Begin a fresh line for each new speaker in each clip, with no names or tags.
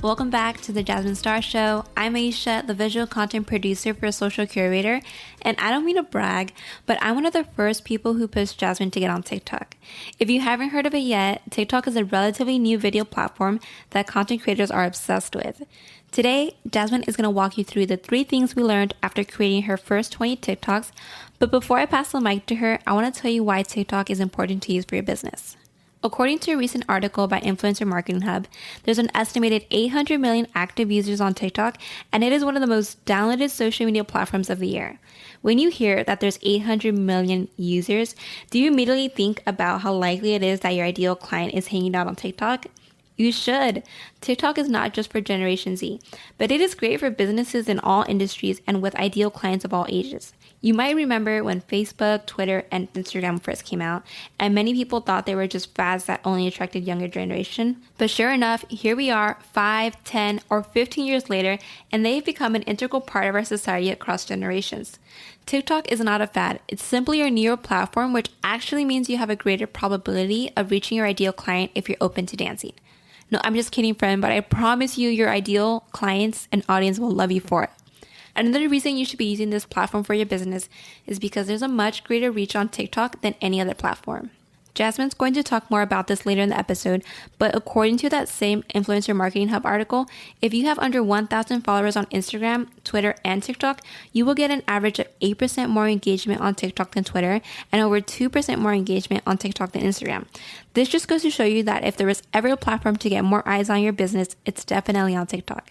welcome back to the Jasmine Star Show. I'm Aisha, the visual content producer for Social Curator, and I don't mean to brag, but I'm one of the first people who pushed Jasmine to get on TikTok. If you haven't heard of it yet, TikTok is a relatively new video platform that content creators are obsessed with. Today, Jasmine is going to walk you through the 3 things we learned after creating her first 20 TikToks, but before I pass the mic to her, I want to tell you why TikTok is important to use for your business. According to a recent article by Influencer Marketing Hub, there's an estimated 800 million active users on TikTok, and it is one of the most downloaded social media platforms of the year. When you hear that there's 800 million users, do you immediately think about how likely it is that your ideal client is hanging out on TikTok? You should. TikTok is not just for Generation Z, but it is great for businesses in all industries and with ideal clients of all ages. You might remember when Facebook, Twitter, and Instagram first came out, and many people thought they were just fads that only attracted younger generation. But sure enough, here we are 5, 10, or 15 years later, and they've become an integral part of our society across generations. TikTok is not a fad. It's simply a newer platform, which actually means you have a greater probability of reaching your ideal client if you're open to dancing. No, I'm just kidding, friend, but I promise you your ideal clients and audience will love you for it. Another reason you should be using this platform for your business is because there's a much greater reach on TikTok than any other platform. Jasmine's going to talk more about this later in the episode, but according to that same Influencer Marketing Hub article, if you have under 1,000 followers on Instagram, Twitter, and TikTok, you will get an average of 8% more engagement on TikTok than Twitter and over 2% more engagement on TikTok than Instagram. This just goes to show you that if there was ever a platform to get more eyes on your business, it's definitely on TikTok.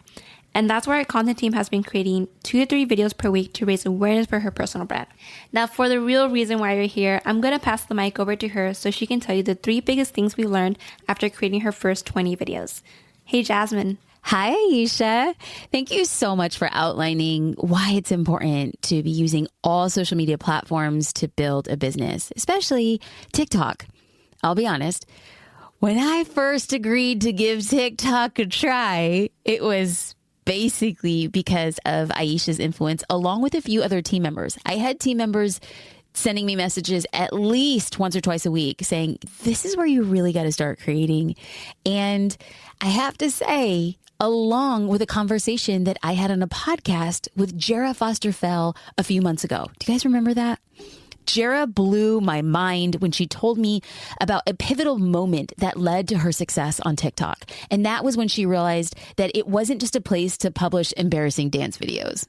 And that's where our content team has been creating 2 to 3 videos per week to raise awareness for her personal brand. Now, for the real reason why you're here, I'm going to pass the mic over to her so she can tell you the 3 biggest things we learned after creating her first 20 videos. Hey, Jasmine.
Hi, Aisha. Thank you so much for outlining why it's important to be using all social media platforms to build a business, especially TikTok. I'll be honest. When I first agreed to give TikTok a try, it was basically because of Aisha's influence, along with a few other team members. I had team members sending me messages at least once or twice a week saying, this is where you really got to start creating. And I have to say, along with a conversation that I had on a podcast with Jara Foster Fell a few months ago. Do you guys remember that? Jara blew my mind when she told me about a pivotal moment that led to her success on TikTok. And that was when she realized that it wasn't just a place to publish embarrassing dance videos.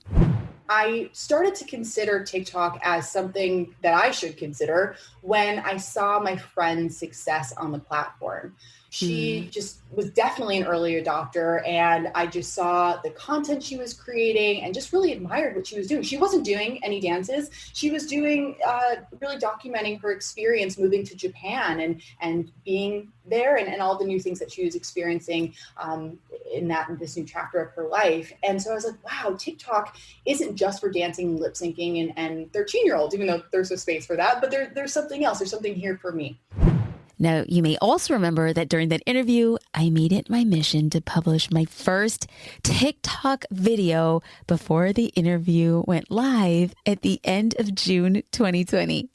I started to consider TikTok as something that I should consider when I saw my friend's success on the platform. She just was definitely an early adopter, and I just saw the content she was creating and just really admired what she was doing. She wasn't doing any dances. She was doing, really documenting her experience moving to Japan and being there and all the new things that she was experiencing in this new chapter of her life. And so I was like, wow, TikTok isn't just for dancing, lip syncing, and 13-year-olds, even though there's a space for that, but there's something else. There's something here for me.
Now, you may also remember that during that interview, I made it my mission to publish my first TikTok video before the interview went live at the end of June 2020.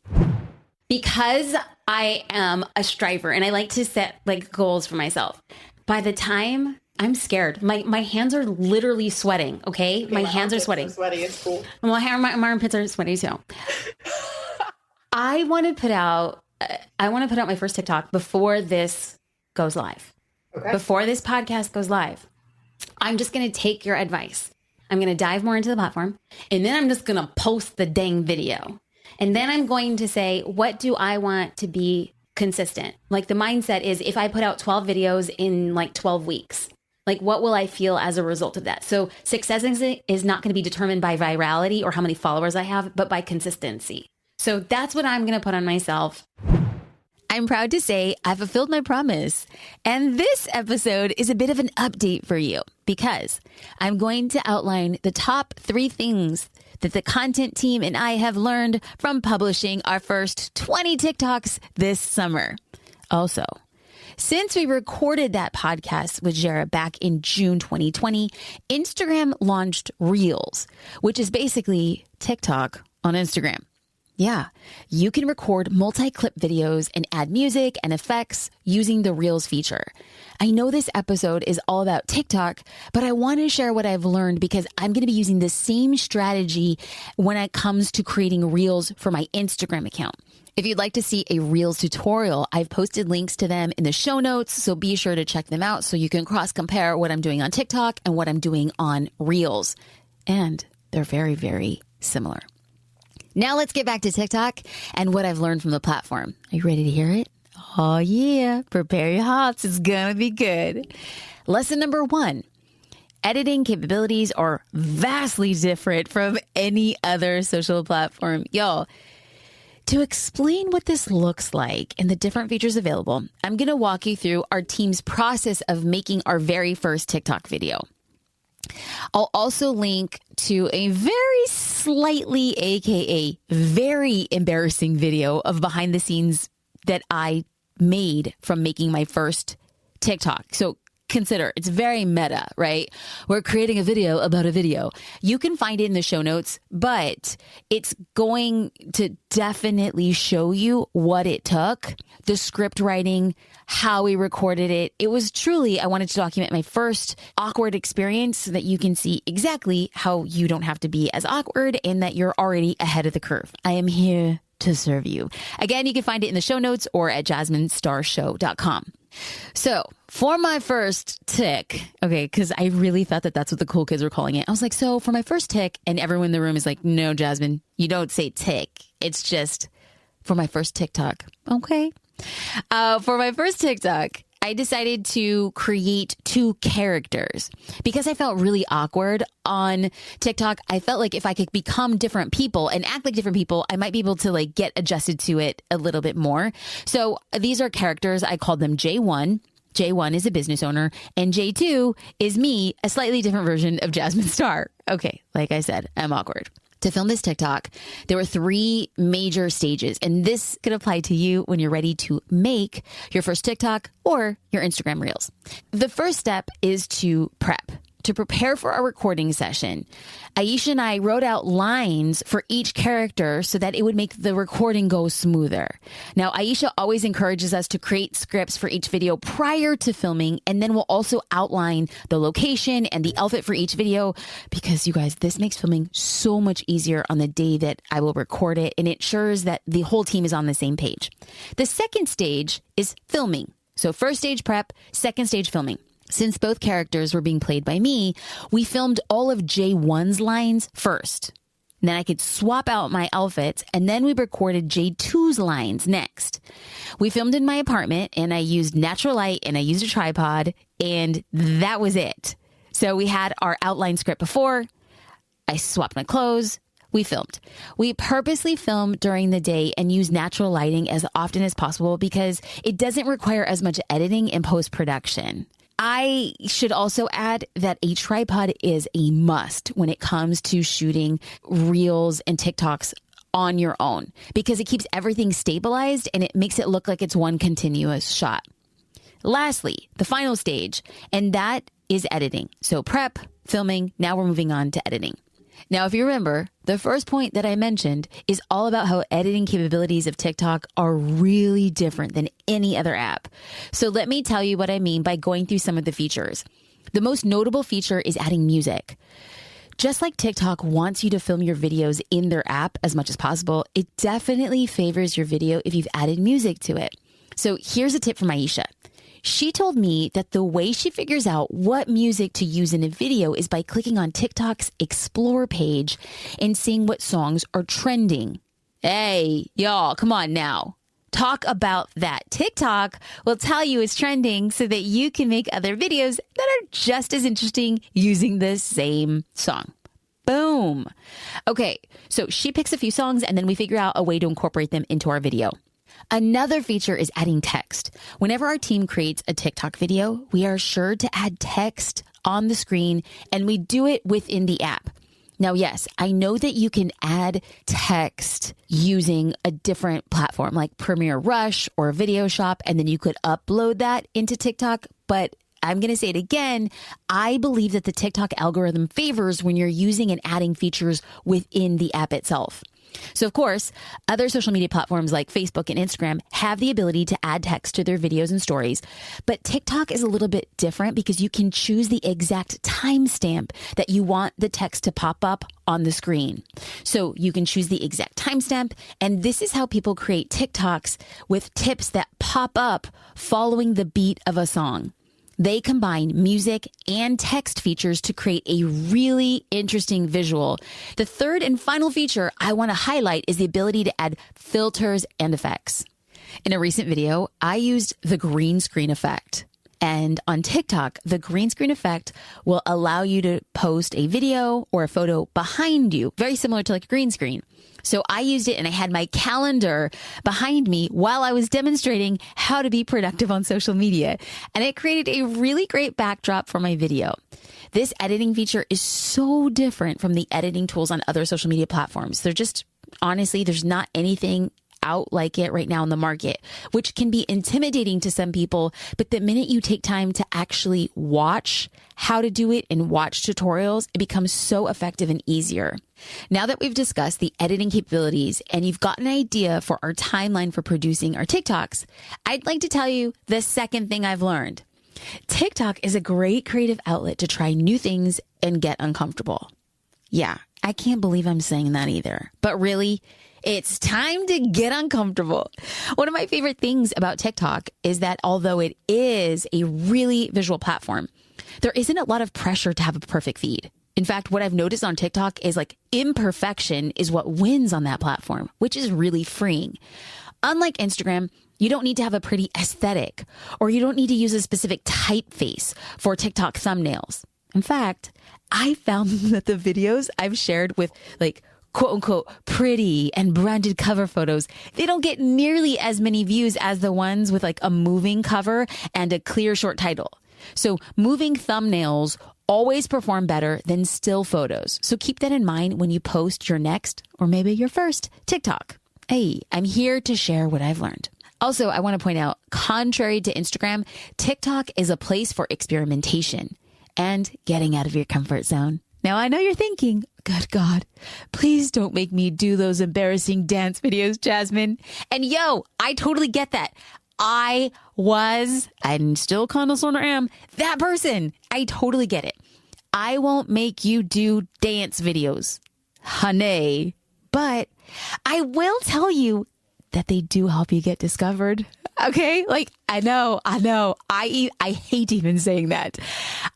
Because I am a striver and I like to set goals for myself. By the time I'm scared, my hands are literally sweating. Okay, my hands are sweating.
So sweaty. It's cool.
My armpits are sweaty too. I want to put out my first TikTok before this goes live. Okay. Before this podcast goes live. I'm just going to take your advice. I'm going to dive more into the platform, and then I'm just going to post the dang video. And then I'm going to say, what do I want to be consistent? Like, the mindset is, if I put out 12 videos in 12 weeks, what will I feel as a result of that? So success is not going to be determined by virality or how many followers I have, but by consistency. So that's what I'm going to put on myself.
I'm proud to say I fulfilled my promise. And this episode is a bit of an update for you because I'm going to outline the top 3 things that the content team and I have learned from publishing our first 20 TikToks this summer. Also, since we recorded that podcast with Jara back in June 2020, Instagram launched Reels, which is basically TikTok on Instagram. Yeah, you can record multi-clip videos and add music and effects using the Reels feature. I know this episode is all about TikTok, but I want to share what I've learned because I'm going to be using the same strategy when it comes to creating Reels for my Instagram account. If you'd like to see a Reels tutorial, I've posted links to them in the show notes, so be sure to check them out so you can cross-compare what I'm doing on TikTok and what I'm doing on Reels. And they're very, very similar. Now let's get back to TikTok and what I've learned from the platform. Are you ready to hear it? Oh yeah, prepare your hearts. It's gonna be good. Lesson number 1. Editing capabilities are vastly different from any other social platform. Y'all, to explain what this looks like and the different features available, I'm gonna walk you through our team's process of making our very first TikTok video. I'll also link to a very slightly, AKA very embarrassing video of behind the scenes that I made from making my first TikTok. So consider, it's very meta, right? We're creating a video about a video. You can find it in the show notes, but it's going to definitely show you what it took, the script writing, how we recorded it. It was truly, I wanted to document my first awkward experience so that you can see exactly how you don't have to be as awkward and that you're already ahead of the curve. I am here to serve you. Again, you can find it in the show notes or at jasminestarshow.com. So for my first tick, okay, because I really thought that that's what the cool kids were calling it. I was like, so for my first tick, and everyone in the room is like, no, Jasmine, you don't say tick. It's just for my first TikTok. Okay. For my first TikTok, I decided to create 2 characters because I felt really awkward on TikTok. I felt like if I could become different people and act like different people, I might be able to like get adjusted to it a little bit more. So these are characters. I called them J1. J1 is a business owner and J2 is me, a slightly different version of Jasmine Star. Okay. Like I said, I'm awkward. To film this TikTok, there were 3 major stages, and this could apply to you when you're ready to make your first TikTok or your Instagram Reels. The first step is to prep. To prepare for our recording session, Aisha and I wrote out lines for each character so that it would make the recording go smoother. Now, Aisha always encourages us to create scripts for each video prior to filming, and then we'll also outline the location and the outfit for each video because, you guys, this makes filming so much easier on the day that I will record it, and it ensures that the whole team is on the same page. The second stage is filming. So first stage prep, second stage filming. Since both characters were being played by me, we filmed all of J1's lines first. Then I could swap out my outfits, and then we recorded J2's lines next. We filmed in my apartment, and I used natural light, and I used a tripod, and that was it. So we had our outline script before. I swapped my clothes. We filmed. We purposely filmed during the day and use natural lighting as often as possible because it doesn't require as much editing and post-production. I should also add that a tripod is a must when it comes to shooting Reels and TikToks on your own because it keeps everything stabilized and it makes it look like it's one continuous shot. Lastly, the final stage, and that is editing. So prep, filming, now we're moving on to editing. Now, if you remember, the first point that I mentioned is all about how editing capabilities of TikTok are really different than any other app. So let me tell you what I mean by going through some of the features. The most notable feature is adding music. Just like TikTok wants you to film your videos in their app as much as possible, it definitely favors your video if you've added music to it. So here's a tip from Aisha. She told me that the way she figures out what music to use in a video is by clicking on TikTok's Explore page and seeing what songs are trending. Hey, y'all, come on now. Talk about that. TikTok will tell you it's trending so that you can make other videos that are just as interesting using the same song. Boom. Okay, so she picks a few songs and then we figure out a way to incorporate them into our video. Another feature is adding text. Whenever our team creates a TikTok video, we are sure to add text on the screen, and we do it within the app. Now, yes, I know that you can add text using a different platform like Premiere Rush or Video Shop, and then you could upload that into TikTok, but I'm going to say it again. I believe that the TikTok algorithm favors when you're using and adding features within the app itself. So of course, other social media platforms like Facebook and Instagram have the ability to add text to their videos and stories, but TikTok is a little bit different because you can choose the exact timestamp that you want the text to pop up on the screen. So you can choose the exact timestamp, and this is how people create TikToks with tips that pop up following the beat of a song. They combine music and text features to create a really interesting visual. The third and final feature I want to highlight is the ability to add filters and effects. In a recent video, I used the green screen effect. And on TikTok, the green screen effect will allow you to post a video or a photo behind you, very similar to like a green screen. So I used it and I had my calendar behind me while I was demonstrating how to be productive on social media. And it created a really great backdrop for my video. This editing feature is so different from the editing tools on other social media platforms. They're just, honestly, there's not anything out like it right now in the market, which can be intimidating to some people. But the minute you take time to actually watch how to do it and watch tutorials, it becomes so effective and easier. Now that we've discussed the editing capabilities and you've got an idea for our timeline for producing our TikToks, I'd like to tell you the second thing I've learned. TikTok is a great creative outlet to try new things and get uncomfortable. Yeah, I can't believe I'm saying that either. But really, it's time to get uncomfortable. One of my favorite things about TikTok is that although it is a really visual platform, there isn't a lot of pressure to have a perfect feed. In fact, what I've noticed on TikTok is like imperfection is what wins on that platform, which is really freeing. Unlike Instagram, you don't need to have a pretty aesthetic, or you don't need to use a specific typeface for TikTok thumbnails. In fact, I found that the videos I've shared with like quote unquote pretty and branded cover photos, they don't get nearly as many views as the ones with like a moving cover and a clear short title. So moving thumbnails always perform better than still photos. So keep that in mind when you post your next or maybe your first TikTok. Hey, I'm here to share what I've learned. Also, I want to point out, contrary to Instagram, TikTok is a place for experimentation and getting out of your comfort zone. Now, I know you're thinking, good God, please don't make me do those embarrassing dance videos, Jasmine. And yo, I totally get that. I was, and still kind of sort of am, that person. I totally get it. I won't make you do dance videos, honey. But I will tell you that they do help you get discovered. Okay? Like, I know. I hate even saying that.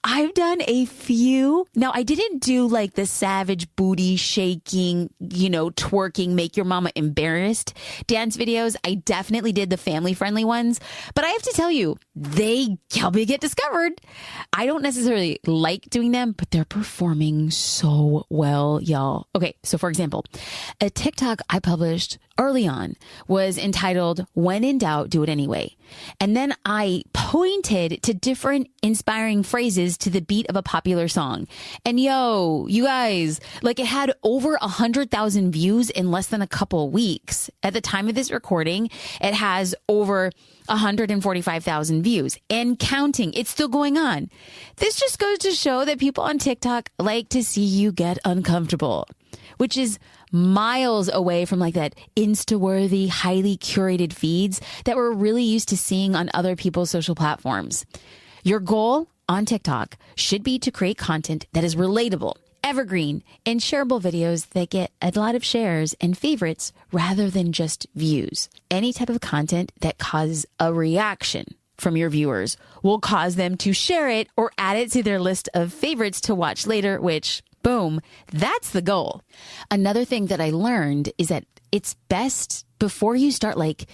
I've done a few. Now, I didn't do like the savage booty shaking, twerking, make your mama embarrassed dance videos. I definitely did the family friendly ones, but I have to tell you, they help you get discovered. I don't necessarily like doing them, but they're performing so well, y'all. Okay. So for example, a TikTok I published early on was entitled, "When in Doubt, Do It Anyway." And then I pointed to different inspiring phrases to the beat of a popular song. And yo, you guys, like it had over 100,000 views in less than a couple weeks. At the time of this recording, it has over 145,000 views and counting. It's still going on. This just goes to show that people on TikTok like to see you get uncomfortable, which is miles away from like that Insta-worthy, highly curated feeds that we're really used to seeing on other people's social platforms. Your goal on TikTok should be to create content that is relatable, evergreen, and shareable videos that get a lot of shares and favorites rather than just views. Any type of content that causes a reaction from your viewers will cause them to share it or add it to their list of favorites to watch later, which boom, that's the goal. Another thing that I learned is that it's best before you start like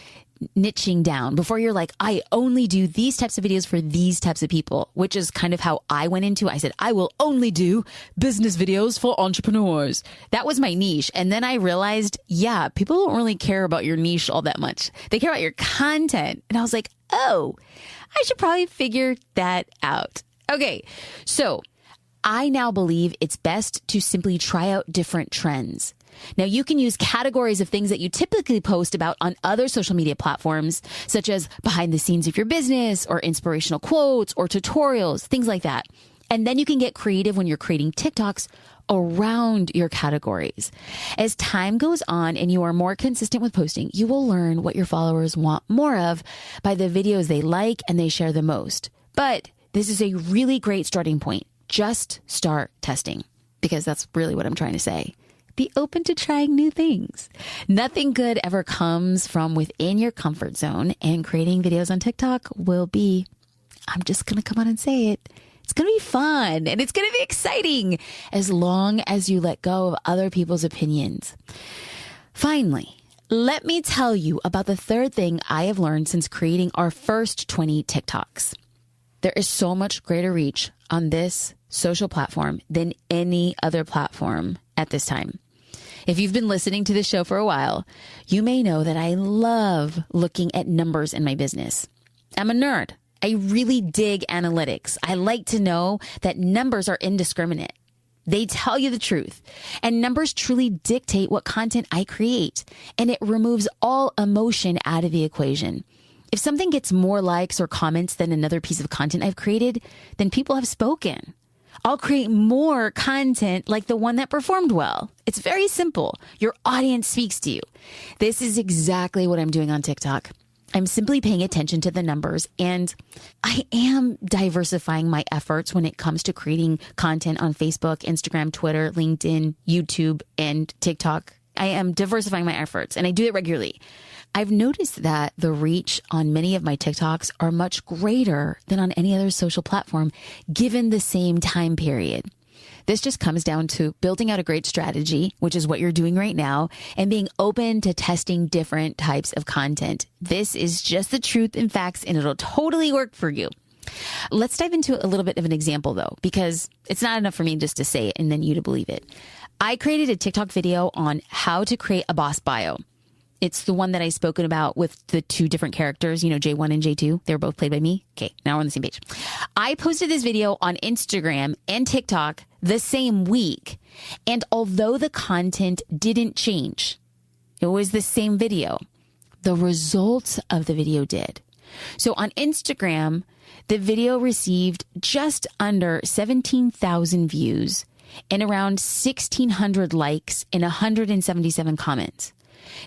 niching down, before you're like, I only do these types of videos for these types of people, which is kind of how I went into it. I said, I will only do business videos for entrepreneurs. That was my niche. And then I realized, yeah, people don't really care about your niche all that much. They care about your content. And I was like, oh, I should probably figure that out. Okay, so I now believe it's best to simply try out different trends. Now, you can use categories of things that you typically post about on other social media platforms, such as behind the scenes of your business or inspirational quotes or tutorials, things like that. And then you can get creative when you're creating TikToks around your categories. As time goes on and you are more consistent with posting, you will learn what your followers want more of by the videos they like and they share the most. But this is a really great starting point. Just start testing, because that's really what I'm trying to say. Be open to trying new things. Nothing good ever comes from within your comfort zone, and creating videos on TikTok will be, I'm just going to come on and say it, it's going to be fun and it's going to be exciting as long as you let go of other people's opinions. Finally, let me tell you about the third thing I have learned since creating our first 20 TikToks. There is so much greater reach on this social platform than any other platform at this time. If you've been listening to the show for a while, you may know that I love looking at numbers in my business. I'm a nerd. I really dig analytics. I like to know that numbers are indiscriminate. They tell you the truth, and numbers truly dictate what content I create, and it removes all emotion out of the equation. If something gets more likes or comments than another piece of content I've created, then people have spoken. I'll create more content like the one that performed well. It's very simple. Your audience speaks to you. This is exactly what I'm doing on TikTok. I'm simply paying attention to the numbers, and I am diversifying my efforts when it comes to creating content on Facebook, Instagram, Twitter, LinkedIn, YouTube, and TikTok. I am diversifying my efforts, and I do it regularly. I've noticed that the reach on many of my TikToks are much greater than on any other social platform, given the same time period. This just comes down to building out a great strategy, which is what you're doing right now, and being open to testing different types of content. This is just the truth and facts, and it'll totally work for you. Let's dive into a little bit of an example, though, because it's not enough for me just to say it and then you to believe it. I created a TikTok video on how to create a boss bio. It's the one that I've spoken about with the two different characters, J1 and J2. They were both played by me. Okay, now we're on the same page. I posted this video on Instagram and TikTok the same week. And although the content didn't change, it was the same video, the results of the video did. So on Instagram, the video received just under 17,000 views and around 1,600 likes and 177 comments.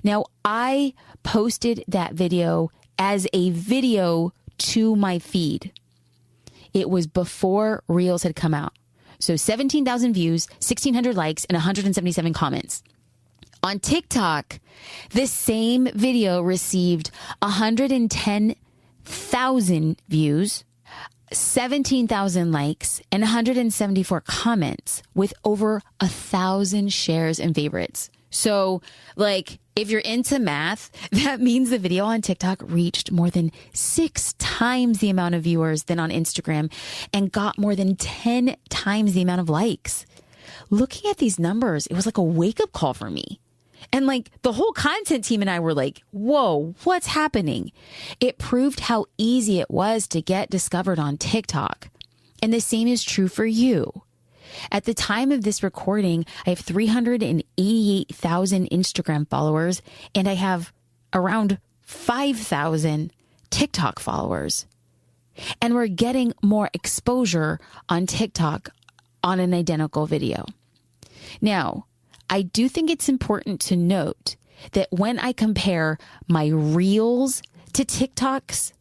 Now, I posted that video as a video to my feed. It was before Reels had come out. So 17,000 views, 1,600 likes, and 177 comments. On TikTok, the same video received 110,000 views, 17,000 likes, and 174 comments with over 1,000 shares and favorites. So, if you're into math, that means the video on TikTok reached more than 6 times the amount of viewers than on Instagram and got more than 10 times the amount of likes. Looking at these numbers, it was like a wake-up call for me. And the whole content team and I were like, whoa, what's happening? It proved how easy it was to get discovered on TikTok. And the same is true for you. At the time of this recording, I have 388,000 Instagram followers, and I have around 5,000 TikTok followers. And we're getting more exposure on TikTok on an identical video. Now, I do think it's important to note that when I compare my Reels to TikToks,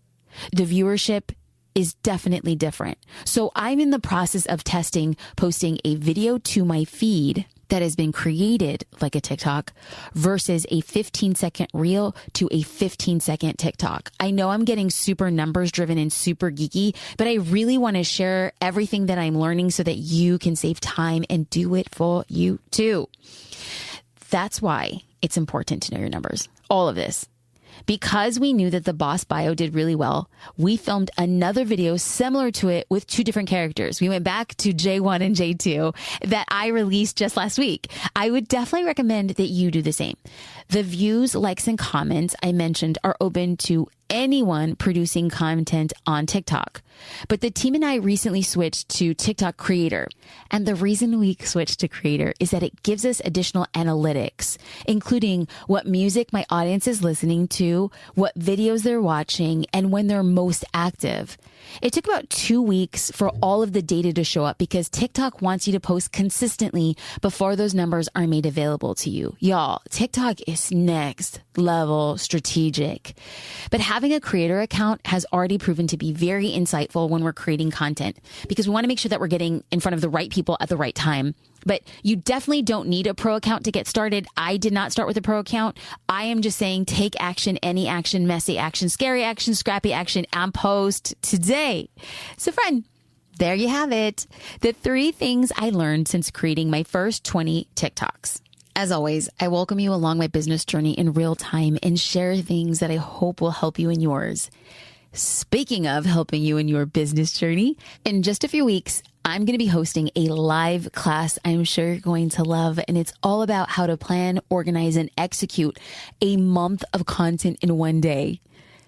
the viewership is definitely different. So I'm in the process of testing posting a video to my feed that has been created like a TikTok versus a 15-second reel to a 15-second TikTok. I know I'm getting super numbers driven and super geeky, but I really want to share everything that I'm learning so that you can save time and do it for you too. That's why it's important to know your numbers. All of this. Because we knew that the boss bio did really well, we filmed another video similar to it with 2 different characters. We went back to J1 and J2 that I released just last week. I would definitely recommend that you do the same. The views, likes, and comments I mentioned are open to anyone producing content on TikTok. But the team and I recently switched to TikTok Creator. And the reason we switched to Creator is that it gives us additional analytics, including what music my audience is listening to, what videos they're watching, and when they're most active. It took about 2 weeks for all of the data to show up because TikTok wants you to post consistently before those numbers are made available to you. Y'all, TikTok is next level strategic. But having a creator account has already proven to be very insightful when we're creating content because we want to make sure that we're getting in front of the right people at the right time. But you definitely don't need a pro account to get started. I did not start with a pro account. I am just saying take action, any action, messy action, scary action, scrappy action, and post today. So friend, there you have it. The 3 things I learned since creating my first 20 TikToks. As always, I welcome you along my business journey in real time and share things that I hope will help you in yours. Speaking of helping you in your business journey, in just a few weeks, I'm going to be hosting a live class I'm sure you're going to love, and it's all about how to plan, organize, and execute a month of content in one day.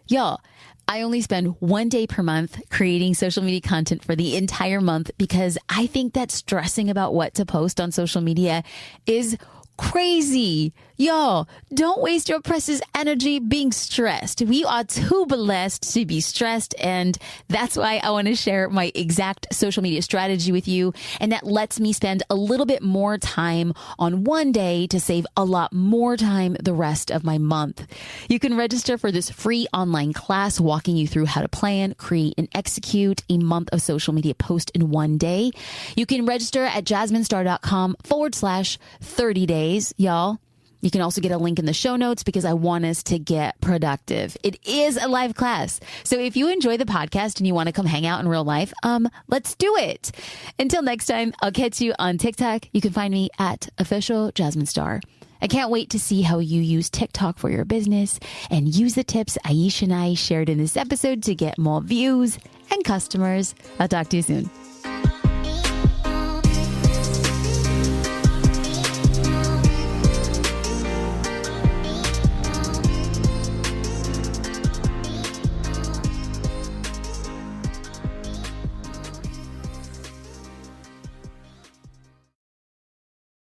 Y'all, I only spend 1 day per month creating social media content for the entire month because I think that stressing about what to post on social media is crazy. Y'all, don't waste your precious energy being stressed. We are too blessed to be stressed, and that's why I want to share my exact social media strategy with you, and that lets me spend a little bit more time on one day to save a lot more time the rest of my month. You can register for this free online class walking you through how to plan, create, and execute a month of social media post in one day. You can register at jasminestar.com/30 days, y'all. You can also get a link in the show notes because I want us to get productive. It is a live class. So if you enjoy the podcast and you want to come hang out in real life, let's do it. Until next time, I'll catch you on TikTok. You can find me at official Jasmine Star. I can't wait to see how you use TikTok for your business and use the tips Aisha and I shared in this episode to get more views and customers. I'll talk to you soon.